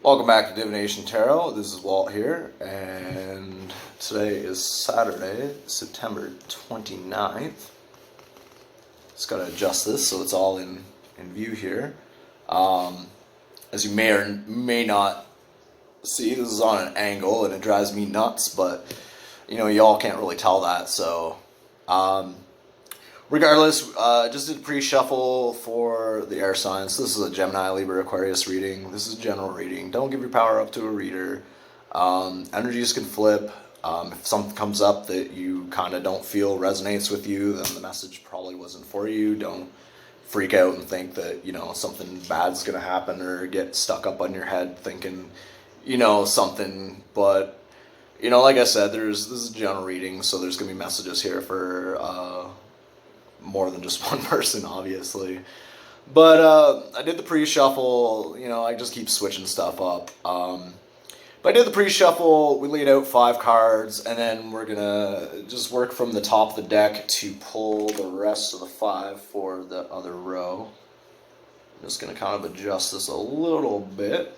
Welcome back to Divination Tarot. This is Walt here, and today is Saturday, September 29th. Just gotta adjust this so it's all in view here. As you may or may not see, this is on an angle and it drives me nuts, but y'all can't really tell that, so regardless, just did a pre-shuffle for the air signs. This is a Gemini, Libra, Aquarius reading. This is a general reading. Don't give your power up to a reader. Energies can flip. If something comes up that you kind of don't feel resonates with you, then the message probably wasn't for you. Don't freak out and think that, something bad's going to happen, or get stuck up on your head thinking, something. But, like I said, this is a general reading, so there's going to be messages here for more than just one person, obviously. But I did the pre-shuffle. I just keep switching stuff up. But I did the pre-shuffle. We laid out 5 cards, and then we're gonna just work from the top of the deck to pull the rest of the 5 for the other row. I'm just gonna kind of adjust this a little bit.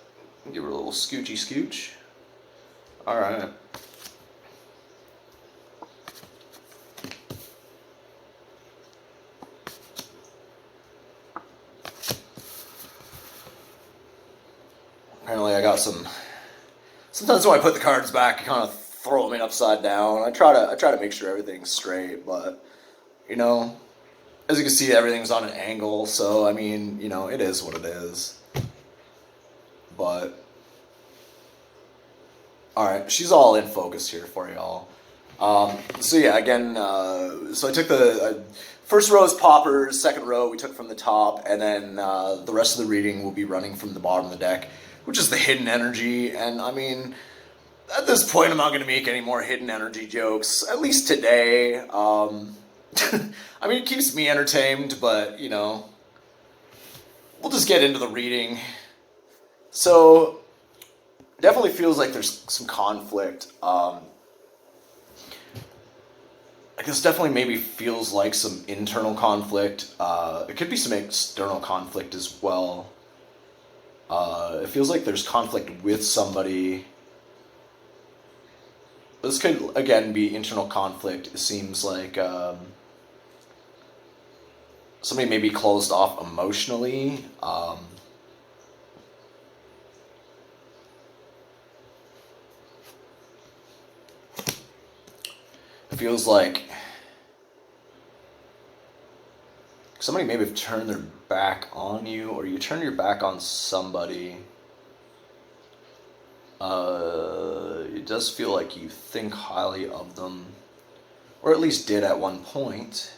Give her a little scoochy scooch. All right. Apparently I got some. Sometimes when I put the cards back, I kind of throw them in upside down. I try to make sure everything's straight, but as you can see, everything's on an angle. So I mean, it is what it is. But all right, she's all in focus here for y'all. So yeah, again, so I took the first row is poppers, second row we took from the top, and then the rest of the reading will be running from the bottom of the deck, which is the hidden energy. And I mean, at this point, I'm not going to make any more hidden energy jokes, at least today. I mean, it keeps me entertained, but, we'll just get into the reading. So, definitely feels like there's some conflict. I guess definitely maybe feels like some internal conflict. It could be some external conflict as well. It feels like there's conflict with somebody. This could, again, be internal conflict. It seems like somebody may be closed off emotionally. It feels like somebody maybe have turned their back on you, or you turn your back on somebody. It does feel like you think highly of them, or at least did at one point.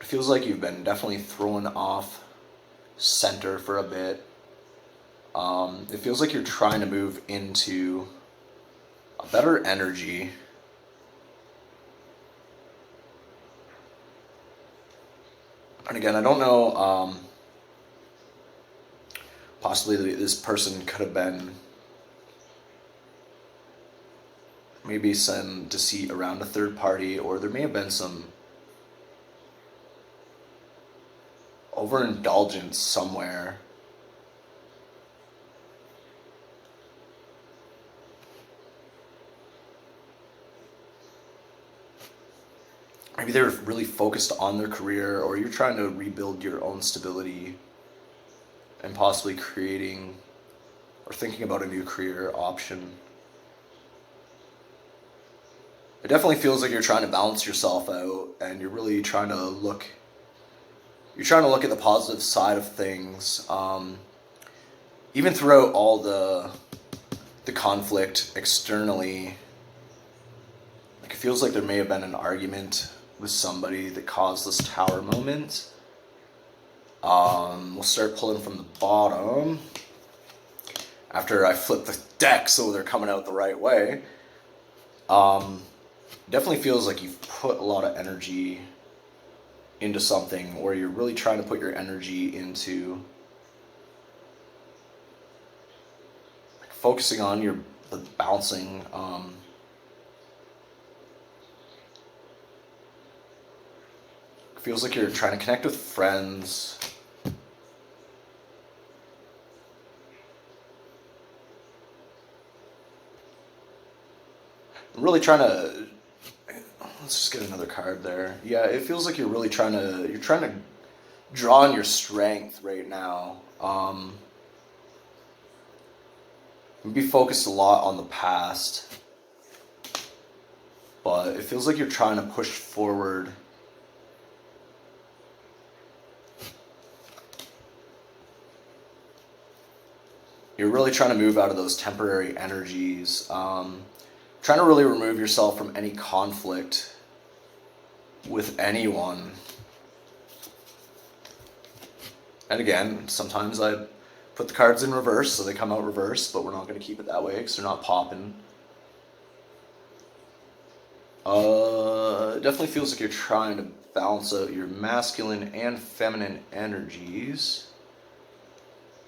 It feels like you've been definitely thrown off center for a bit. It feels like you're trying to move into a better energy. And again, I don't know, possibly this person could have been maybe some deceit around a third party, or there may have been some overindulgence somewhere. Maybe they're really focused on their career, or you're trying to rebuild your own stability and possibly creating or thinking about a new career option. It definitely feels like you're trying to balance yourself out, and you're really trying to look at the positive side of things. Even throughout all the conflict externally, like, it feels like there may have been an argument with somebody that caused this tower moment. We'll start pulling from the bottom after I flip the deck so they're coming out the right way. Definitely feels like you've put a lot of energy into something, or you're really trying to put your energy into like focusing on the bouncing. Feels like you're trying to connect with friends. really trying to, let's just get another card there. Yeah, it feels like you're really you're trying to draw on your strength right now. Be focused a lot on the past, but it feels like you're trying to push forward. You're really trying to move out of those temporary energies, trying to really remove yourself from any conflict with anyone. And again, sometimes I put the cards in reverse, so they come out reversed, but we're not going to keep it that way because they're not popping. It definitely feels like you're trying to balance out your masculine and feminine energies.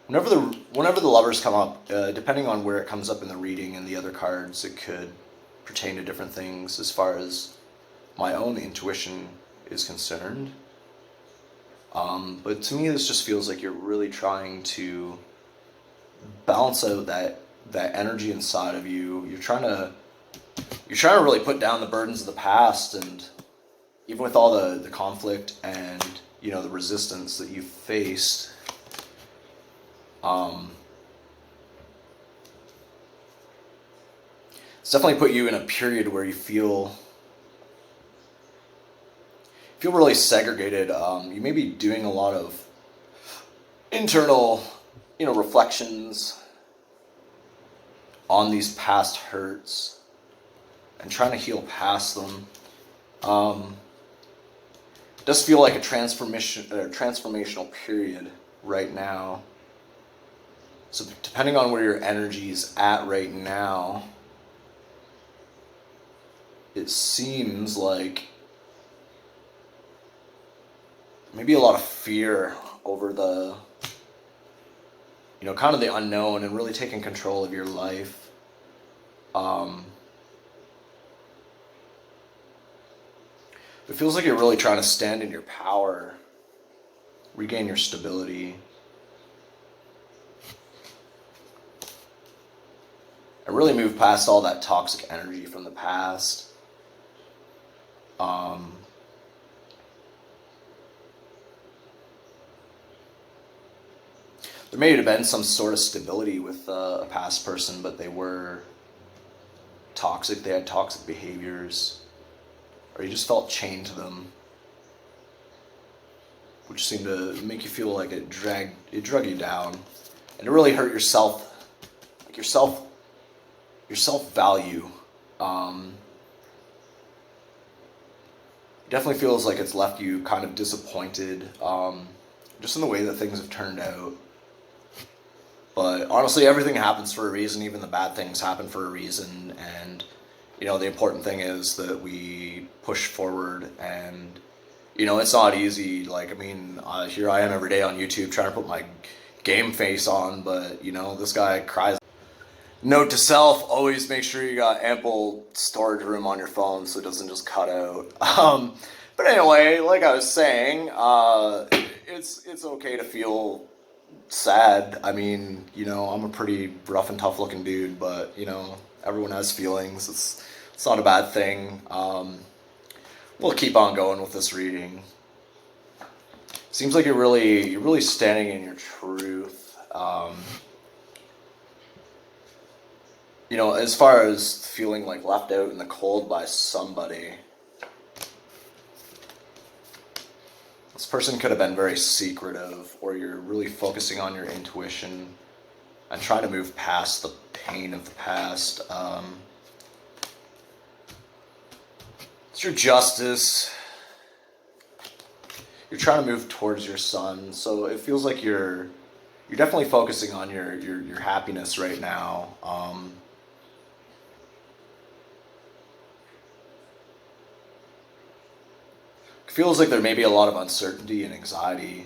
Whenever the lovers come up, depending on where it comes up in the reading and the other cards, it could pertain to different things as far as my own intuition is concerned. But to me, this just feels like you're really trying to balance out that energy inside of you. You're trying to really put down the burdens of the past, and even with all the conflict and the resistance that you've faced. It's definitely put you in a period where you feel really segregated. You may be doing a lot of internal, reflections on these past hurts and trying to heal past them. It does feel like a transformational period right now. So depending on where your energy is at right now, it seems like maybe a lot of fear over the, kind of the unknown, and really taking control of your life. It feels like you're really trying to stand in your power, regain your stability, and really move past all that toxic energy from the past. There may have been some sort of stability with a past person, but they were toxic. They had toxic behaviors, or you just felt chained to them, which seemed to make you feel like it drug you down, and it really hurt yourself, like your self-value. It definitely feels like it's left you kind of disappointed, just in the way that things have turned out. But honestly, everything happens for a reason. Even the bad things happen for a reason. And, the important thing is that we push forward. And, it's not easy. Like, here I am every day on YouTube trying to put my game face on. But, this guy cries. Note to self, always make sure you got ample storage room on your phone so it doesn't just cut out. But anyway, like I was saying, it's okay to feel sad. I'm a pretty rough and tough looking dude, but everyone has feelings. It's not a bad thing. We'll keep on going with this reading. Seems like you're really standing in your truth. As far as feeling like left out in the cold by somebody, this person could have been very secretive, or you're really focusing on your intuition and trying to move past the pain of the past. It's your justice. You're trying to move towards your sun, so it feels like you're definitely focusing on your happiness right now. Feels like there may be a lot of uncertainty and anxiety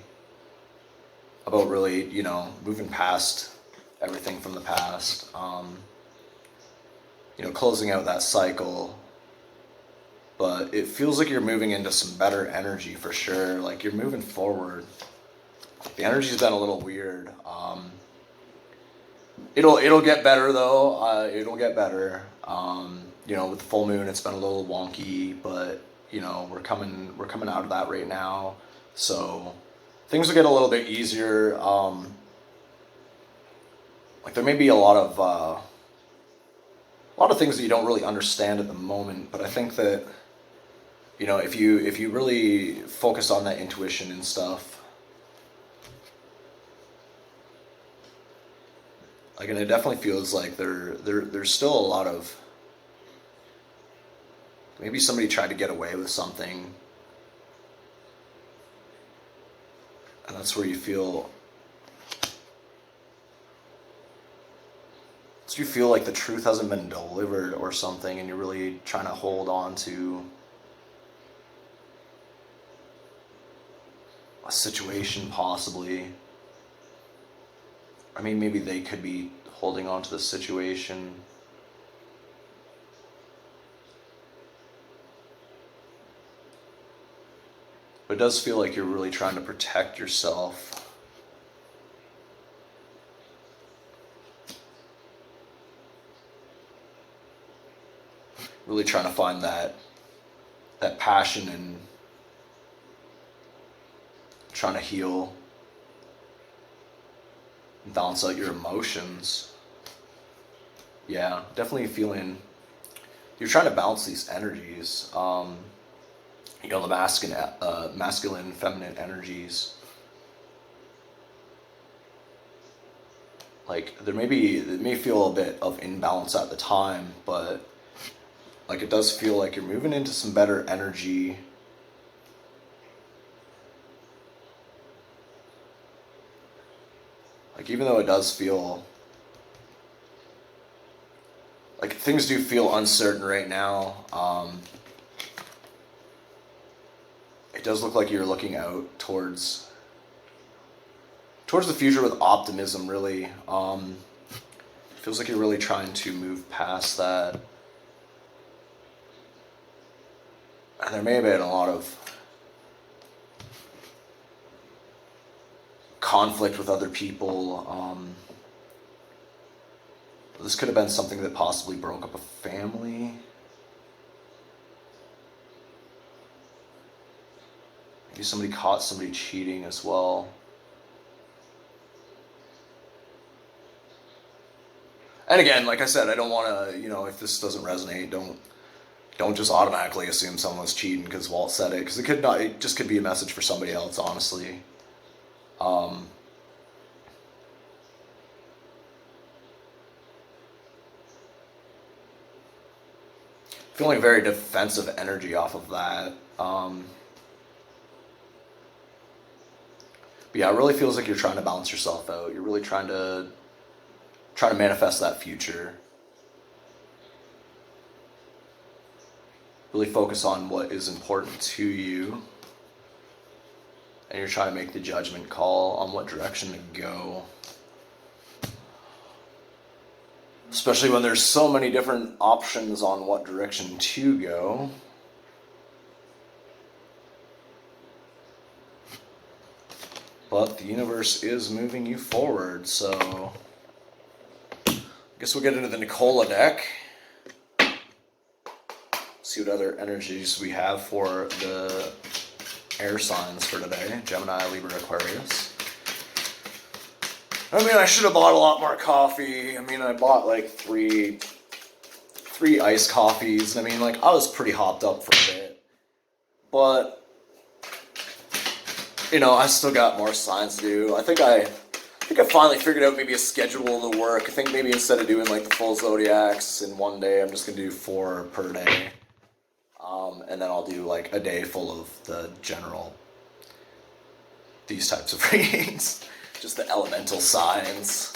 about really, moving past everything from the past. Closing out that cycle. But it feels like you're moving into some better energy for sure. Like you're moving forward. The energy's been a little weird. It'll get better though. It'll get better. with the full moon, it's been a little wonky, but we're coming out of that right now, so things will get a little bit easier. Like there may be a lot of things that you don't really understand at the moment, but I think that if you really focus on that intuition and stuff, like, and it definitely feels like there's still a lot of, maybe somebody tried to get away with something, and that's where you feel like the truth hasn't been delivered or something, and you're really trying to hold on to a situation, possibly. I mean, maybe they could be holding on to the situation. But it does feel like you're really trying to protect yourself. Really trying to find that passion and trying to heal and balance out your emotions. Yeah, definitely feeling you're trying to balance these energies. The masculine, feminine energies. Like it may feel a bit of imbalance at the time, but like it does feel like you're moving into some better energy. Like even though it does feel like things do feel uncertain right now, it does look like you're looking out towards the future with optimism, really. Feels like you're really trying to move past that. And there may have been a lot of conflict with other people. This could have been something that possibly broke up a family. Maybe somebody caught somebody cheating as well. And again, like I said, I don't want to, if this doesn't resonate, don't just automatically assume someone's cheating because Walt said it, because it just could be a message for somebody else, honestly. Feeling very defensive energy off of that. But yeah, it really feels like you're trying to balance yourself out. You're really trying to manifest that future. Really focus on what is important to you. And you're trying to make the judgment call on what direction to go. Especially when there's so many different options on what direction to go. But the universe is moving you forward, so I guess we'll get into the Nicola deck. See what other energies we have for the air signs for today. Gemini, Libra, Aquarius. I mean, I should have bought a lot more coffee. I mean, I bought like three iced coffees. I mean, like, I was pretty hopped up for a bit. But, I still got more signs to do. I think I finally figured out maybe a schedule to work. I think maybe instead of doing like the full zodiacs in one day, I'm just going to do 4 per day. And then I'll do like a day full of these types of readings. Just the elemental signs.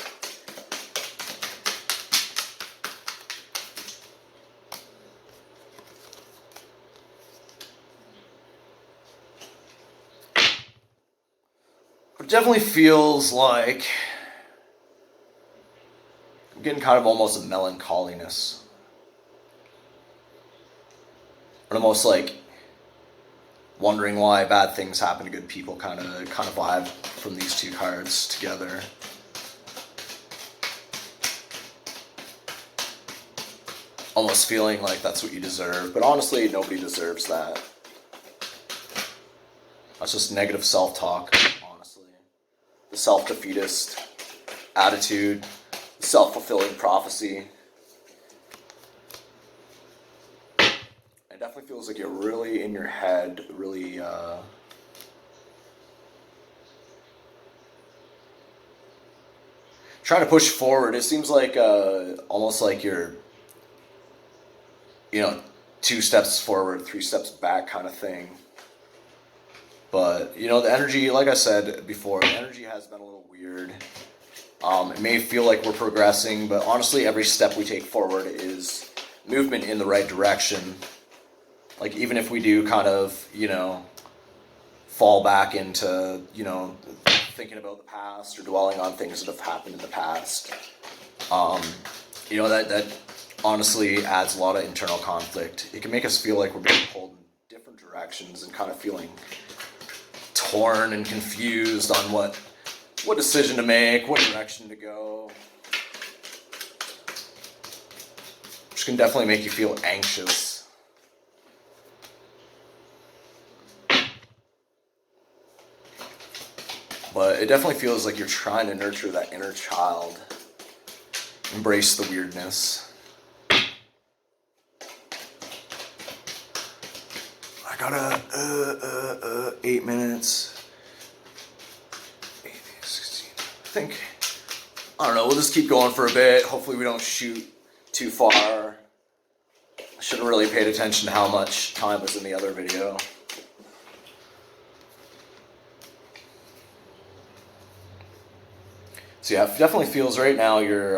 It definitely feels like I'm getting kind of almost a melancholiness. Or almost like wondering why bad things happen to good people kind of vibe from these two cards together. almost feeling like that's what you deserve. But honestly, nobody deserves that. That's just negative self-talk, honestly. The self-defeatist attitude, the self-fulfilling prophecy. It definitely feels like you're really in your head, really trying to push forward. It seems like almost like you're, 2 steps forward, 3 steps back kind of thing. But, the energy, like I said before, the energy has been a little weird. It may feel like we're progressing, but honestly, every step we take forward is movement in the right direction. Like, even if we do kind of, fall back into, thinking about the past or dwelling on things that have happened in the past, that honestly adds a lot of internal conflict. It can make us feel like we're being pulled in different directions and kind of feeling torn and confused on what decision to make, what direction to go. Which can definitely make you feel anxious. But it definitely feels like you're trying to nurture that inner child. Embrace the weirdness. I got 8 minutes. 8, 16. I think, I don't know, we'll just keep going for a bit. Hopefully we don't shoot too far. I should have really paid attention to how much time was in the other video. So yeah, it definitely feels right now you're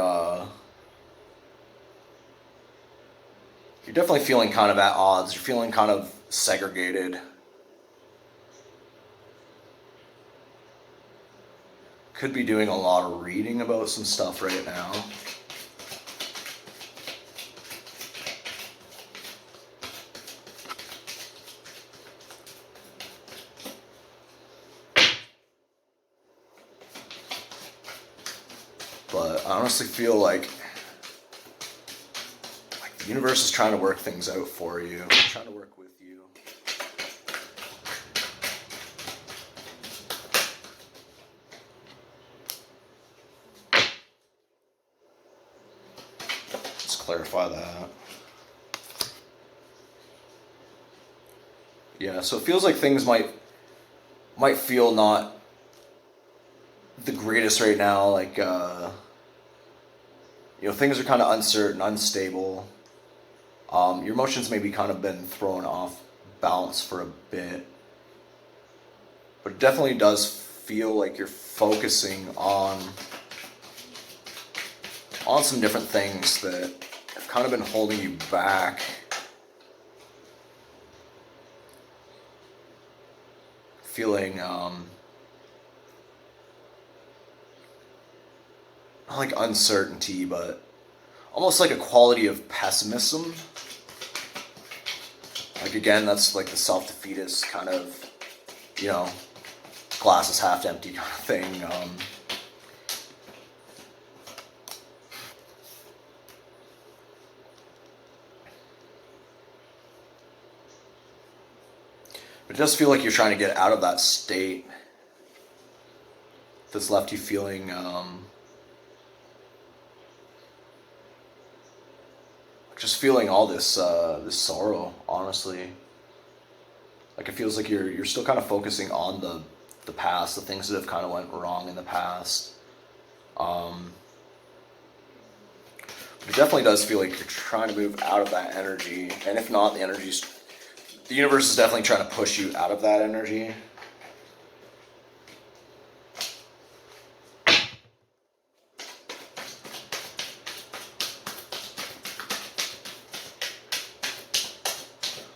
definitely feeling kind of at odds. You're feeling kind of segregated. Could be doing a lot of reading about some stuff right now. But I honestly feel like the universe is trying to work things out for you, trying to work with you. Let's clarify that. Yeah, so it feels like things might feel not the greatest right now. Like, things are kind of uncertain, unstable. Your emotions maybe kind of been thrown off balance for a bit. But it definitely does feel like you're focusing on some different things that have kind of been holding you back. Feeling not like uncertainty, but almost like a quality of pessimism. Like, again, that's like the self-defeatist kind of, glass is half empty kind of thing. But it does feel like you're trying to get out of that state that's left you feeling just feeling all this this sorrow, honestly. Like, it feels like you're still kind of focusing on the past, the things that have kind of went wrong in the past. But it definitely does feel like you're trying to move out of that energy, and if not, the universe is definitely trying to push you out of that energy.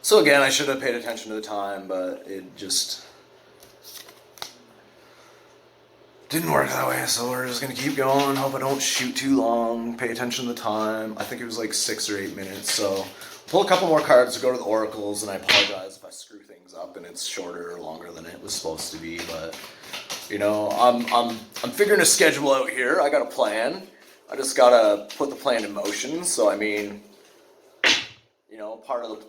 So again, I should have paid attention to the time, but it just didn't work that way, so we're just going to keep going. Hope I don't shoot too long. Pay attention to the time. I think it was like 6 or 8 minutes, so pull a couple more cards to go to the oracles, and I apologize if I screw things up and it's shorter or longer than it was supposed to be, but I'm figuring a schedule out here. I got a plan. I just got to put the plan in motion, so I mean, part of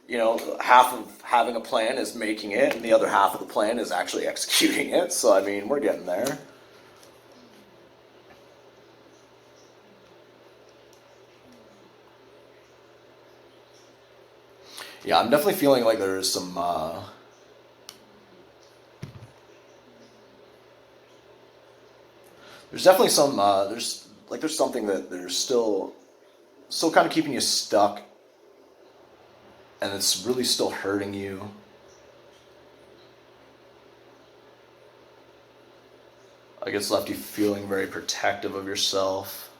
the, half of having a plan is making it, and the other half of the plan is actually executing it. So, I mean, we're getting there. Yeah, I'm definitely feeling like there's some, there's definitely some, there's something that there's still kind of keeping you stuck, and it's really still hurting you. Like it's left you feeling very protective of yourself.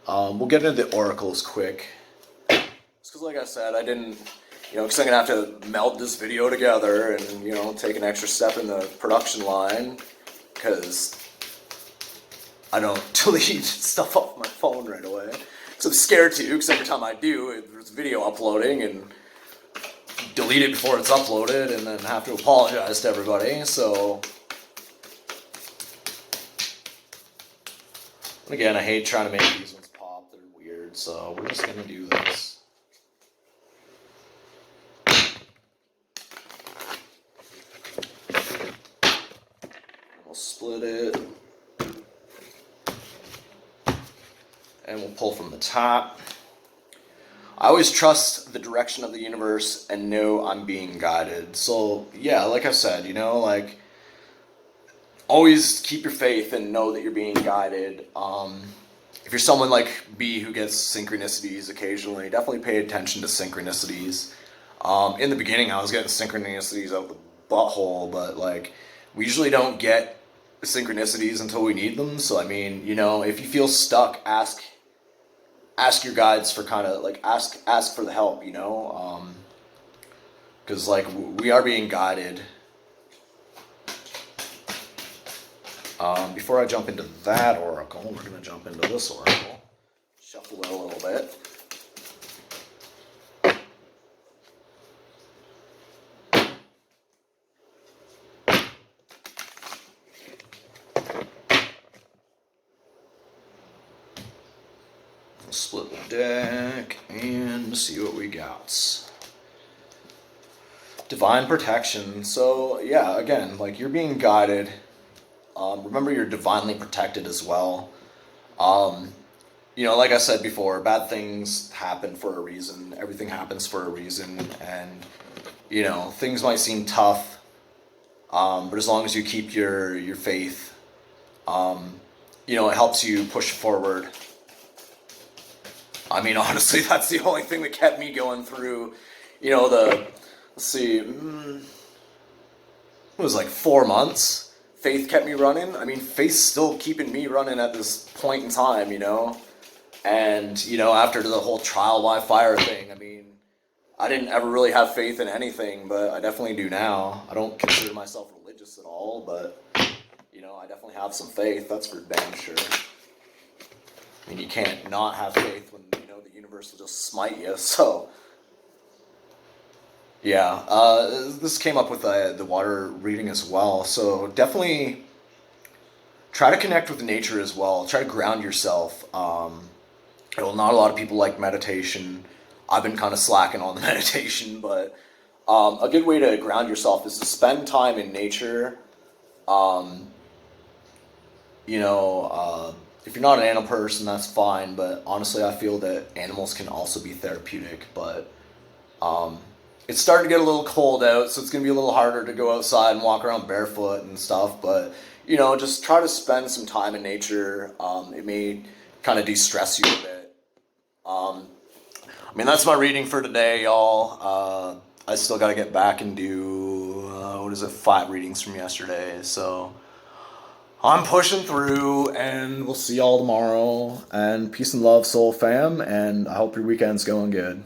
We'll get into the oracles quick. It's because, like I said, I didn't, because I'm going to have to meld this video together and, take an extra step in the production line, because I don't delete stuff off my phone right away. Because I'm scared to, because every time I do, there's video uploading and delete it before it's uploaded and then have to apologize to everybody. So, again, I hate trying to make these ones pop. They're weird, so we're just going to do this. We'll split it. And we'll pull from the top. I always trust the direction of the universe and know I'm being guided. So, yeah, like I said, always keep your faith and know that you're being guided. If you're someone like B who gets synchronicities occasionally, definitely pay attention to synchronicities. In the beginning, I was getting synchronicities out the butthole, but we usually don't get synchronicities until we need them. So, I mean, if you feel stuck, ask your guides for kind of ask for the help, because we are being guided. Before I jump into that oracle, we're going to jump into this oracle. Shuffle it a little bit. Split the deck and see what we got. Divine protection. So, yeah, again, you're being guided. Remember, you're divinely protected as well. Like I said before, bad things happen for a reason. Everything happens for a reason. And, things might seem tough. But as long as you keep your faith, it helps you push forward. I mean, honestly, that's the only thing that kept me going through, let's see, it was 4 months. Faith kept me running. I mean, faith's still keeping me running at this point in time, And, after the whole trial by fire thing, I mean, I didn't ever really have faith in anything, but I definitely do now. I don't consider myself religious at all, but, I definitely have some faith. That's for damn sure. I mean, you can't not have faith when, the universe will just smite you, so. Yeah, this came up with the water reading as well, so definitely try to connect with nature as well. Try to ground yourself. Not a lot of people like meditation. I've been kind of slacking on the meditation, but a good way to ground yourself is to spend time in nature. If you're not an animal person, that's fine, but honestly, I feel that animals can also be therapeutic, but it's starting to get a little cold out, so it's going to be a little harder to go outside and walk around barefoot and stuff, but, just try to spend some time in nature. It may kind of de-stress you a bit. I mean, that's my reading for today, y'all. I still got to get back and do, 5 readings from yesterday, so I'm pushing through, and we'll see y'all tomorrow, and peace and love, soul fam, and I hope your weekend's going good.